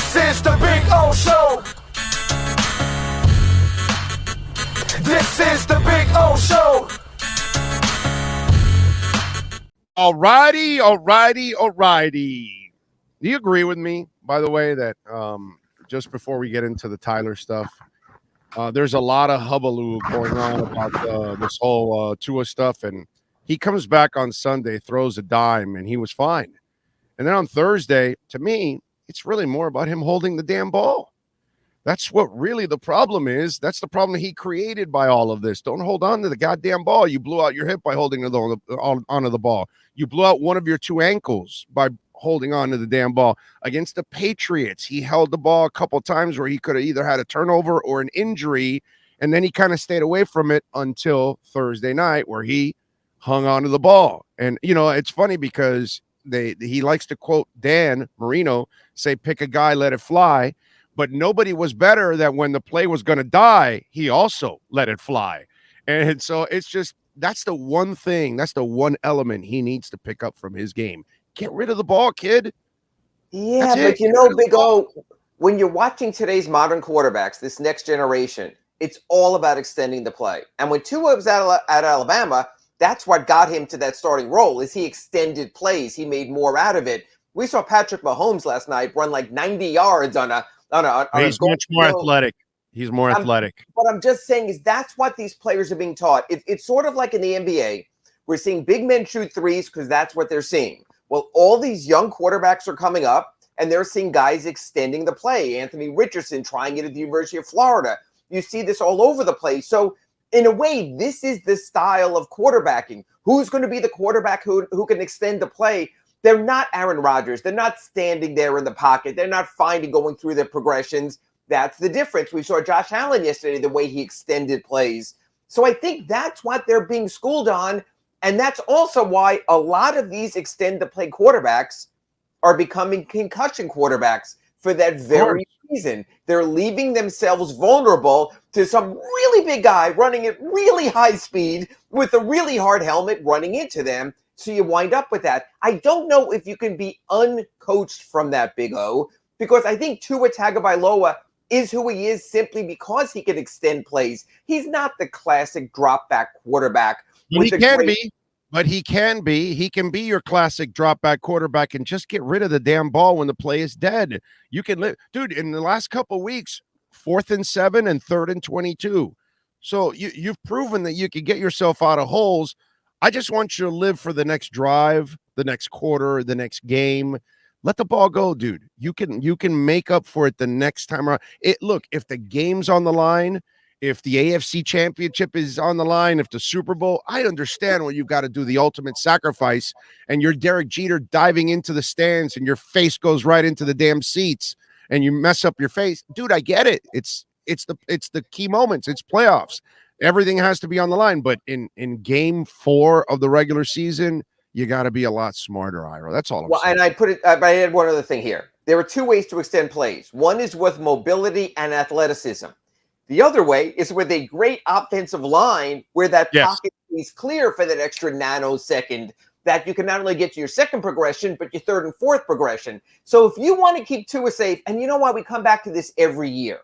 This is the Big O Show. This is the Big O Show. All righty. Do you agree with me, by the way, that just before we get into the Tyler stuff, there's a lot of hullabaloo going on about this whole Tua stuff, and he comes back on Sunday, throws a dime, and he was fine. And then on Thursday, to me, it's really more about him holding the damn ball. That's what really the problem is. That's the problem he created by all of this. Don't hold on to the goddamn ball. You blew out your hip by holding onto the ball. You blew out one of your two ankles by holding on to the damn ball. Against the Patriots, he held the ball a couple times where he could have either had a turnover or an injury, and then he kind of stayed away from it until Thursday night where he hung onto the ball. And, you know, it's funny because he likes to quote Dan Marino, say, pick a guy, let it fly. But nobody was better that when the play was going to die, he also let it fly. And so it's just, that's the one thing, that's the one element he needs to pick up from his game. Get rid of the ball, kid. Yeah, but you know, Big O, when you're watching today's modern quarterbacks, this next generation, it's all about extending the play. And when Tua was at Alabama, that's what got him to that starting role, is he extended plays. He made more out of it. We saw Patrick Mahomes last night run like 90 yards on He's much more athletic. He's more athletic. What I'm just saying is that's what these players are being taught. It's sort of like in the NBA. We're seeing big men shoot threes because that's what they're seeing. Well, all these young quarterbacks are coming up, and they're seeing guys extending the play. Anthony Richardson trying it at the University of Florida. You see this all over the place. So, in a way, this is the style of quarterbacking. Who's going to be the quarterback who can extend the play? They're not Aaron Rodgers. They're not standing there in the pocket. They're not going through their progressions. That's the difference. We saw Josh Allen yesterday, the way he extended plays. So I think that's what they're being schooled on. And that's also why a lot of these extend the play quarterbacks are becoming concussion quarterbacks for that very reason. They're leaving themselves vulnerable to some really big guy running at really high speed with a really hard helmet running into them. So you wind up with that. I don't know if you can be uncoached from that, Big O, because I think Tua Tagovailoa is who he is simply because he can extend plays. He's not the classic drop back quarterback. But he can be. He can be your classic drop back quarterback and just get rid of the damn ball when the play is dead. You can live, dude. In the last couple of weeks, 4th and 7 and 3rd and 22. So you've proven that you can get yourself out of holes. I just want you to live for the next drive, the next quarter, the next game. Let the ball go, dude. You can make up for it the next time around. Look, if the game's on the line, if the AFC championship is on the line, if the Super Bowl, I understand when you've got to do the ultimate sacrifice and you're Derek Jeter diving into the stands and your face goes right into the damn seats and you mess up your face. Dude, I get it. It's the key moments. It's playoffs. Everything has to be on the line, but in game 4 of the regular season, you got to be a lot smarter, Ira. That's all I'm saying. And I had one other thing here. There are 2 ways to extend plays. One is with mobility and athleticism. The other way is with a great offensive line where that pocket is clear for that extra nanosecond that you can not only get to your second progression, but your third and fourth progression. So if you want to keep Tua safe, and you know why we come back to this every year,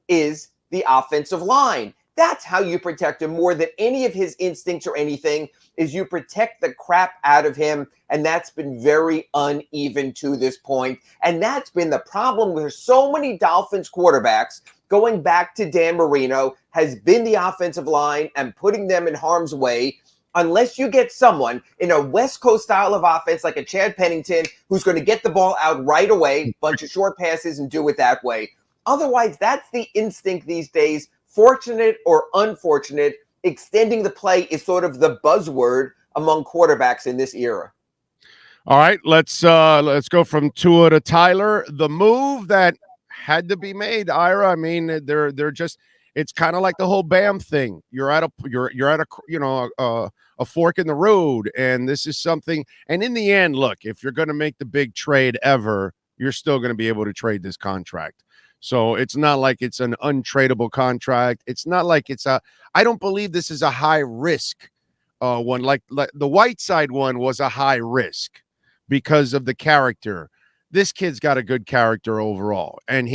is the offensive line. That's how you protect him more than any of his instincts or anything, is you protect the crap out of him. And that's been very uneven to this point. And that's been the problem with so many Dolphins quarterbacks going back to Dan Marino has been the offensive line and putting them in harm's way. Unless you get someone in a West Coast style of offense like a Chad Pennington who's going to get the ball out right away, bunch of short passes and do it that way. Otherwise, that's the instinct these days. Fortunate or unfortunate, extending the play is sort of the buzzword among quarterbacks in this era. All right, let's go from Tua to Tyler. The move that had to be made, Ira. I mean, they're just, it's kind of like the whole Bam thing. You're at a fork in the road, and this is something. And in the end, look, if you're going to make the big trade ever, you're still going to be able to trade this contract. So it's not like it's an untradeable contract. It's not like I don't believe this is a high risk one. Like the Whiteside one was a high risk because of the character. this kid's got a good character overall, and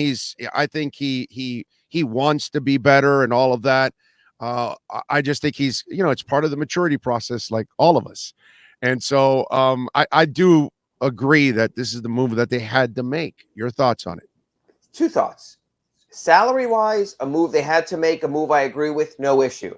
I think he wants to be better and all of that. I just think he's, it's part of the maturity process, like all of us. And so I do agree that this is the move that they had to make. Your thoughts on it? Two thoughts. Salary-wise, a move they had to make, a move I agree with, no issue.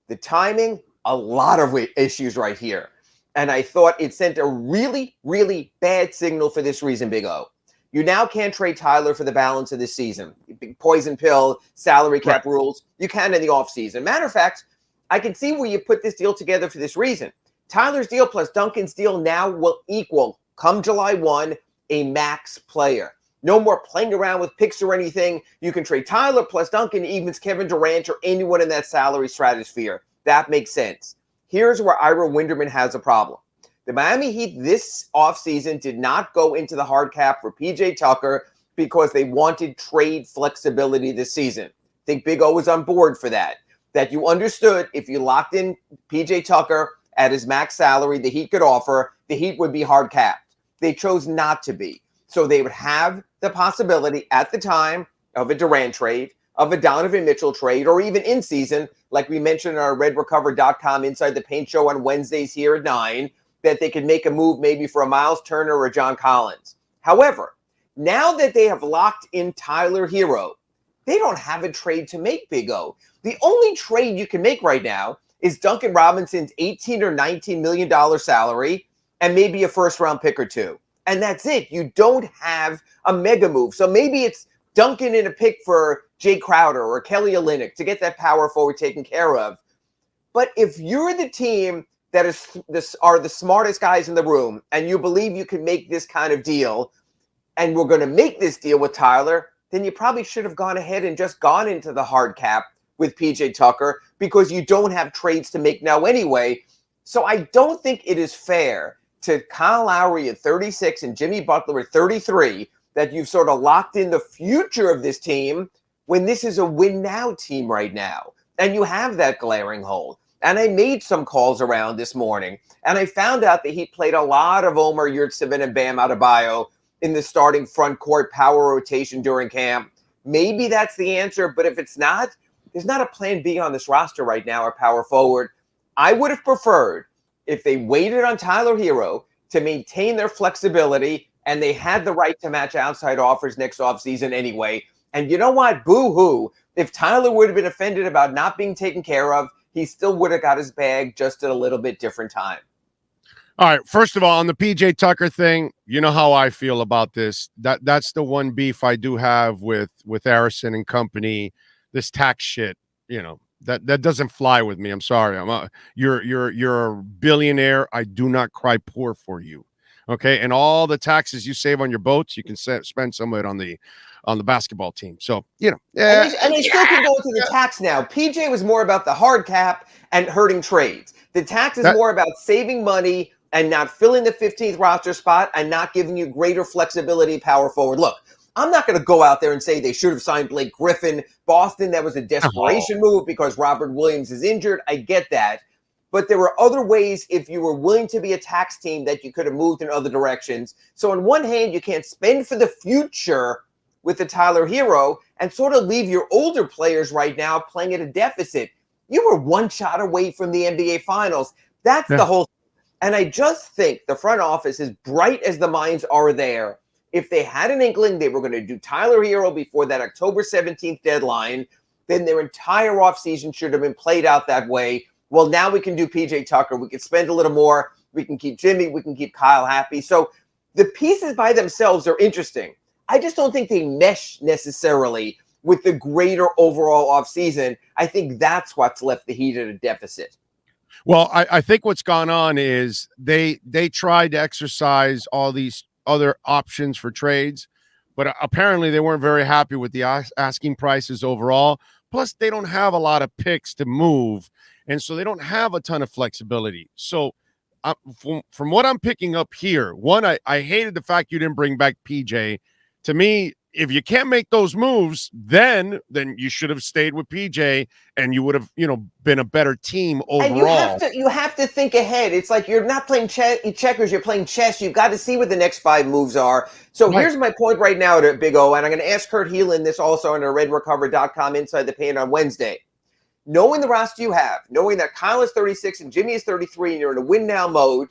The timing, a lot of issues right here. And I thought it sent a really, really bad signal for this reason, Big O. You now can't trade Tyler for the balance of this season. Big poison pill, salary cap rules. You can in the offseason. Matter of fact, I can see where you put this deal together for this reason. Tyler's deal plus Duncan's deal now will equal, come July 1, a max player. No more playing around with picks or anything. You can trade Tyler plus Duncan, evens Kevin Durant or anyone in that salary stratosphere. That makes sense. Here's where Ira Winderman has a problem. The Miami Heat this offseason did not go into the hard cap for PJ Tucker because they wanted trade flexibility this season. I think Big O was on board for that. That you understood if you locked in PJ Tucker at his max salary the Heat could offer, the Heat would be hard capped. They chose not to be. So they would have the possibility at the time of a Durant trade, of a Donovan Mitchell trade, or even in season, like we mentioned in our RedRecover.com Inside the Paint show on Wednesdays here at 9, that they could make a move maybe for a Miles Turner or a John Collins. However, now that they have locked in Tyler Herro, they don't have a trade to make, Big O. The only trade you can make right now is Duncan Robinson's $18 or $19 million salary and maybe a first-round pick or two. And that's it. You don't have a mega move. So maybe it's Duncan in a pick for Jay Crowder or Kelly Olynyk to get that power forward taken care of. But if you're the team that are the smartest guys in the room and you believe you can make this kind of deal and we're going to make this deal with Tyler, then you probably should have gone ahead and just gone into the hard cap with PJ Tucker because you don't have trades to make now anyway. So I don't think it is fair to Kyle Lowry at 36 and Jimmy Butler at 33 that you've sort of locked in the future of this team when this is a win-now team right now. And you have that glaring hole. And I made some calls around this morning, and I found out that he played a lot of Omer Yurtseven and Bam Adebayo in the starting front court power rotation during camp. Maybe that's the answer, but if it's not, there's not a plan B on this roster right now or power forward. I would have preferred if they waited on Tyler Herro to maintain their flexibility and they had the right to match outside offers next offseason anyway. And you know what? Boo-hoo. If Tyler would have been offended about not being taken care of, he still would have got his bag just at a little bit different time. All right. First of all, on the PJ Tucker thing, you know how I feel about this. That's the one beef I do have with Harrison and company. This tax shit, that doesn't fly with me. I'm sorry. You're a billionaire. I do not cry poor for you. Okay. And all the taxes you save on your boats, you can spend some of it on the basketball team. So, and they still can go into the tax now. PJ was more about the hard cap and hurting trades. The tax is more about saving money and not filling the 15th roster spot and not giving you greater flexibility power forward. Look, I'm not going to go out there and say they should have signed Blake Griffin. Boston, that was a desperation move because Robert Williams is injured. I get that. But there were other ways if you were willing to be a tax team that you could have moved in other directions. So on one hand, you can't spend for the future with the Tyler Herro and sort of leave your older players right now playing at a deficit. You were one shot away from the NBA Finals. That's the whole. And I just think the front office, as bright as the minds are there, if they had an inkling they were going to do Tyler Herro before that October 17th deadline, then their entire offseason should have been played out that way. Well, now we can do PJ Tucker. We can spend a little more. We can keep Jimmy. We can keep Kyle happy. So the pieces by themselves are interesting. I just don't think they mesh necessarily with the greater overall offseason. I think that's what's left the Heat at a deficit. Well, I think what's gone on is they tried to exercise all these other options for trades, but apparently they weren't very happy with the asking prices overall. Plus, they don't have a lot of picks to move, and so they don't have a ton of flexibility. So from what I'm picking up here, one, I hated the fact you didn't bring back PJ. To me, if you can't make those moves, then you should have stayed with PJ, and you would have, been a better team overall. And you have to think ahead. It's like you're not playing checkers, you're playing chess. You've got to see what the next 5 moves are. So here's my point right now to Big O, and I'm going to ask Kurt Heelan this also on our RedRecover.com Inside the Paint on Wednesday. Knowing the roster you have, knowing that Kyle is 36 and Jimmy is 33 and you're in a win now mode,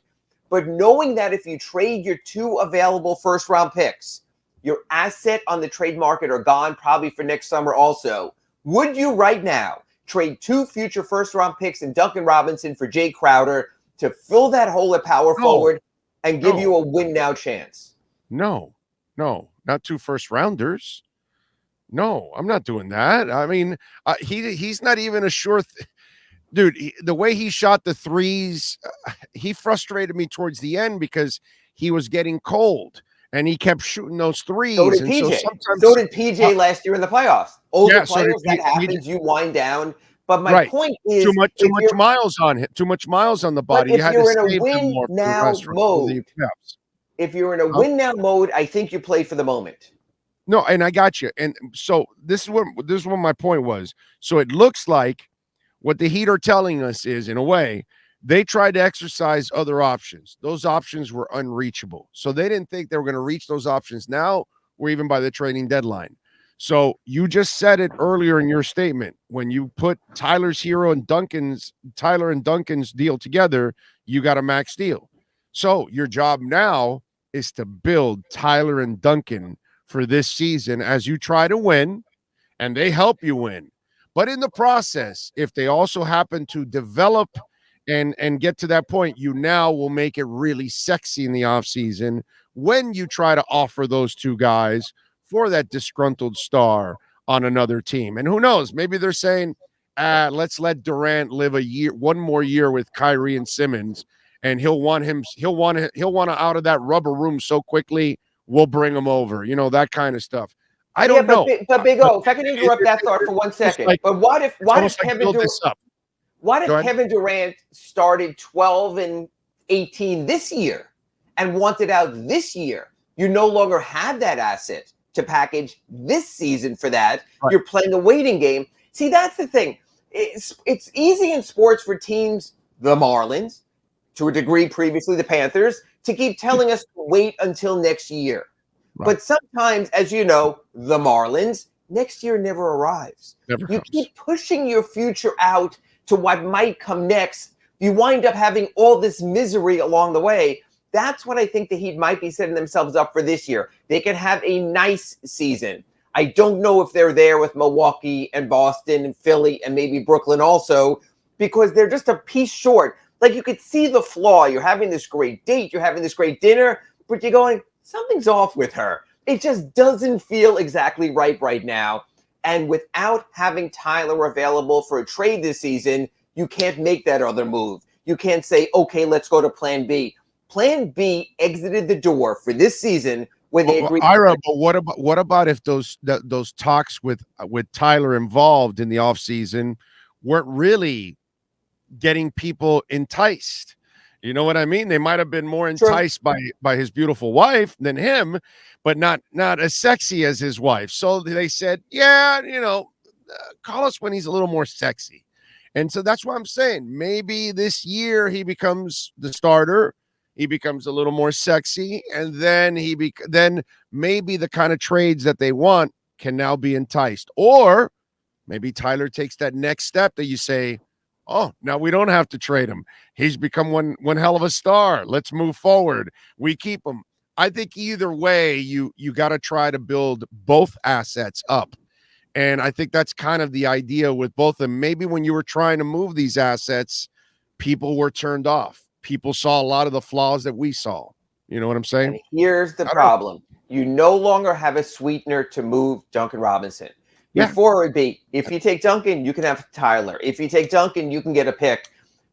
but knowing that if you trade your 2 available first-round picks, your asset on the trade market are gone probably for next summer also. Would you right now trade 2 future first-round picks in Duncan Robinson for Jay Crowder to fill that hole at power forward and give you a win-now chance? No, not 2 first-rounders. No, I'm not doing that. I mean, he's not even a sure dude. The way he shot the threes, he frustrated me towards the end because he was getting cold and he kept shooting those threes. So did and PJ. So so did PJ last year in the playoffs. Older players, that happens. You wind down. But my point is, too much miles on him. Too much miles on the body. If you're in a win now mode, if you're in a win now mode, I think you play for the moment. No, and I got you. And so this is what my point was. So it looks like what the Heat are telling us is, in a way, they tried to exercise other options. Those options were unreachable. So they didn't think they were going to reach those options now or even by the trading deadline. So you just said it earlier in your statement. When you put Tyler and Duncan's deal together, you got a max deal. So your job now is to build Tyler and Duncan for this season as you try to win, and they help you win. But in the process, if they also happen to develop and get to that point, you now will make it really sexy in the offseason when you try to offer those 2 guys for that disgruntled star on another team. And who knows, maybe they're saying, let's let Durant live one more year with Kyrie and Simmons, and he'll want out of that rubber room so quickly, we'll bring him over, that kind of stuff. I don't know. But Big O, if I can interrupt that thought for 1 second. But what if Kevin Durant started 12 and 18 this year and wanted out this year? You no longer have that asset to package this season for that. Right. You're playing a waiting game. See, that's the thing. It's easy in sports for teams, the Marlins, to a degree previously the Panthers, to keep telling us to wait until next year. Right. But sometimes, as you know, the Marlins, next year never arrives. You keep pushing your future out to what might come next. You wind up having all this misery along the way. That's what I think the Heat might be setting themselves up for this year. They can have a nice season. I don't know if they're there with Milwaukee and Boston and Philly and maybe Brooklyn also, because they're just a piece short. Like, you could see the flaw. You're having this great date. You're having this great dinner, but you're going, something's off with her. It just doesn't feel exactly right now. And without having Tyler available for a trade this season, you can't make that other move. You can't say, okay, let's go to plan B. Plan B exited the door for this season when they agreed. Ira, but what about if those talks with Tyler involved in the offseason weren't really getting people enticed? You know what I mean? They might have been more enticed by his beautiful wife than him, but not as sexy as his wife. So they said, yeah, call us when he's a little more sexy. And so that's what I'm saying. Maybe this year he becomes the starter. He becomes a little more sexy, and then then maybe the kind of trades that they want can now be enticed. Or maybe Tyler takes that next step that you say, oh, now we don't have to trade him. He's become one hell of a star. Let's move forward. We keep him. I think either way, you got to try to build both assets up. And I think that's kind of the idea with both of them. Maybe when you were trying to move these assets, people were turned off. People saw a lot of the flaws that we saw. You know what I'm saying? And here's the problem. You no longer have a sweetener to move Duncan Robinson. Before it would be, if you take Duncan, you can have Tyler. If you take Duncan, you can get a pick.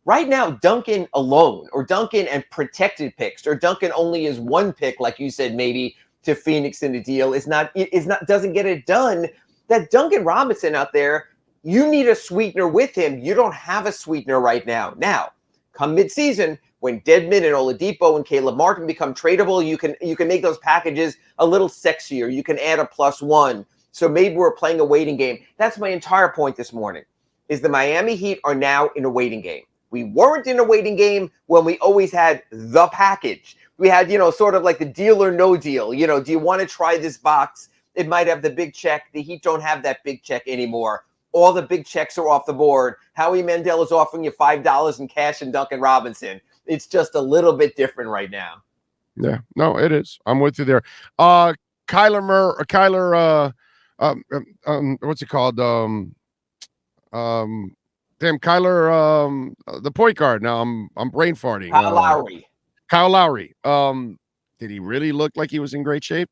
Right now, Duncan alone, or Duncan and protected picks, or Duncan only is 1 pick, like you said, maybe to Phoenix in the deal, doesn't get it done. That Duncan Robinson out there, you need a sweetener with him. You don't have a sweetener right now. Now, come midseason, when Dedmon and Oladipo and Caleb Martin become tradable, you can make those packages a little sexier. You can add a +1. So maybe we're playing a waiting game. That's my entire point this morning, is the Miami Heat are now in a waiting game. We weren't in a waiting game when we always had the package. We had, sort of like the deal or no deal. Do you want to try this box? It might have the big check. The Heat don't have that big check anymore. All the big checks are off the board. Howie Mandel is offering you $5 in cash and Duncan Robinson. It's just a little bit different right now. Yeah, no, it is. I'm with you there. What's it called? Kyler, the point guard. Now I'm brain farting. Kyle Lowry. Did he really look like he was in great shape?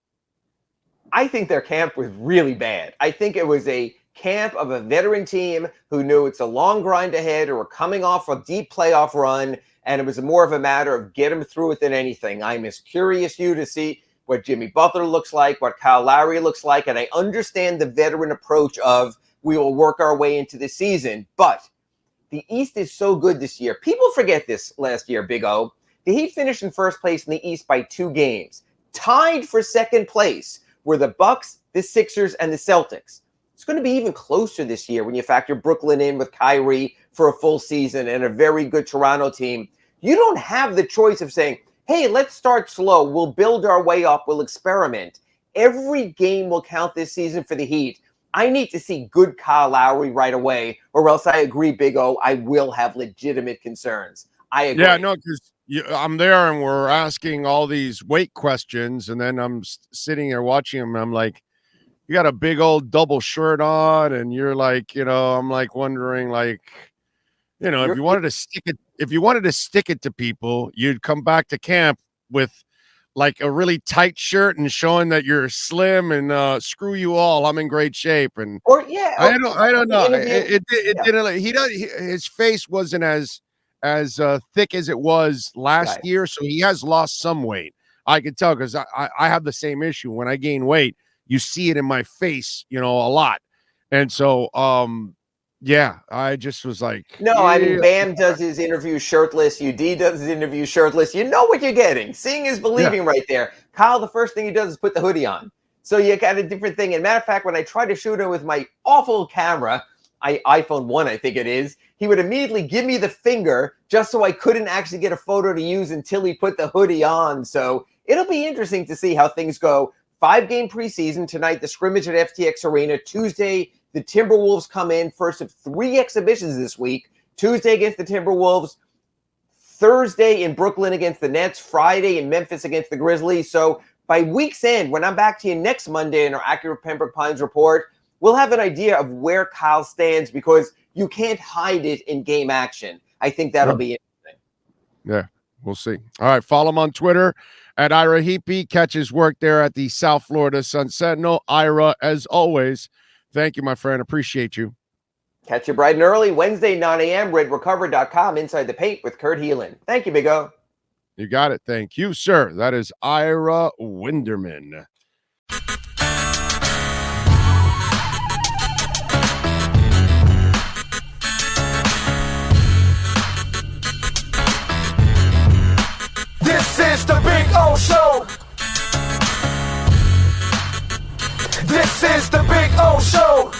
I think their camp was really bad. I think it was a camp of a veteran team who knew it's a long grind ahead or were coming off a deep playoff run, and it was more of a matter of get them through it than anything. I'm as curious to see what Jimmy Butler looks like, what Kyle Lowry looks like, and I understand the veteran approach of we will work our way into the season, but the East is so good this year. People forget this last year, Big O. The Heat finished in first place in the East by 2 games. Tied for second place were the Bucks, the Sixers, and the Celtics. It's going to be even closer this year when you factor Brooklyn in with Kyrie for a full season and a very good Toronto team. You don't have the choice of saying, hey, let's start slow. We'll build our way up. We'll experiment. Every game will count this season for the Heat. I need to see good Kyle Lowry right away, or else I agree, Big O, I will have legitimate concerns. I agree. Yeah, no, because I'm there and we're asking all these weight questions, and then I'm sitting there watching him, and I'm like, you got a big old double shirt on, and you're like, I'm like wondering, like, if you wanted to stick it to people, you'd come back to camp with like a really tight shirt and showing that you're slim and screw you all, I'm in great shape. And I don't know. It didn't. His face wasn't as thick as it was last year, so he has lost some weight. I could tell because I have the same issue. When I gain weight, you see it in my face, a lot. And so I just was like, I mean, Bam does his interview shirtless. UD does his interview shirtless. You know what you're getting. Seeing is believing right there. Kyle, the first thing he does is put the hoodie on. So you got a different thing. And matter of fact, when I tried to shoot him with my awful camera, iPhone 1, I think it is, he would immediately give me the finger just so I couldn't actually get a photo to use until he put the hoodie on. So it'll be interesting to see how things go. 5-game preseason tonight, the scrimmage at FTX Arena. Tuesday, the Timberwolves come in, first of 3 exhibitions this week. Tuesday against the Timberwolves, Thursday in Brooklyn against the Nets, Friday in Memphis against the Grizzlies. So by week's end, when I'm back to you next Monday in our Acura Pembroke Pines report, we'll have an idea of where Kyle stands because you can't hide it in game action. I think that'll be interesting. Yeah, we'll see. All right, follow him on Twitter at Ira Heapy. Catch his work there at the South Florida Sun Sentinel. Ira, as always, thank you, my friend. Appreciate you. Catch you bright and early, Wednesday, 9 a.m., redrecover.com, Inside the Paint with Kurt Heelan. Thank you, Big O. You got it. Thank you, sir. That is Ira Winderman. This is the Big O Show. This is the Big O Show.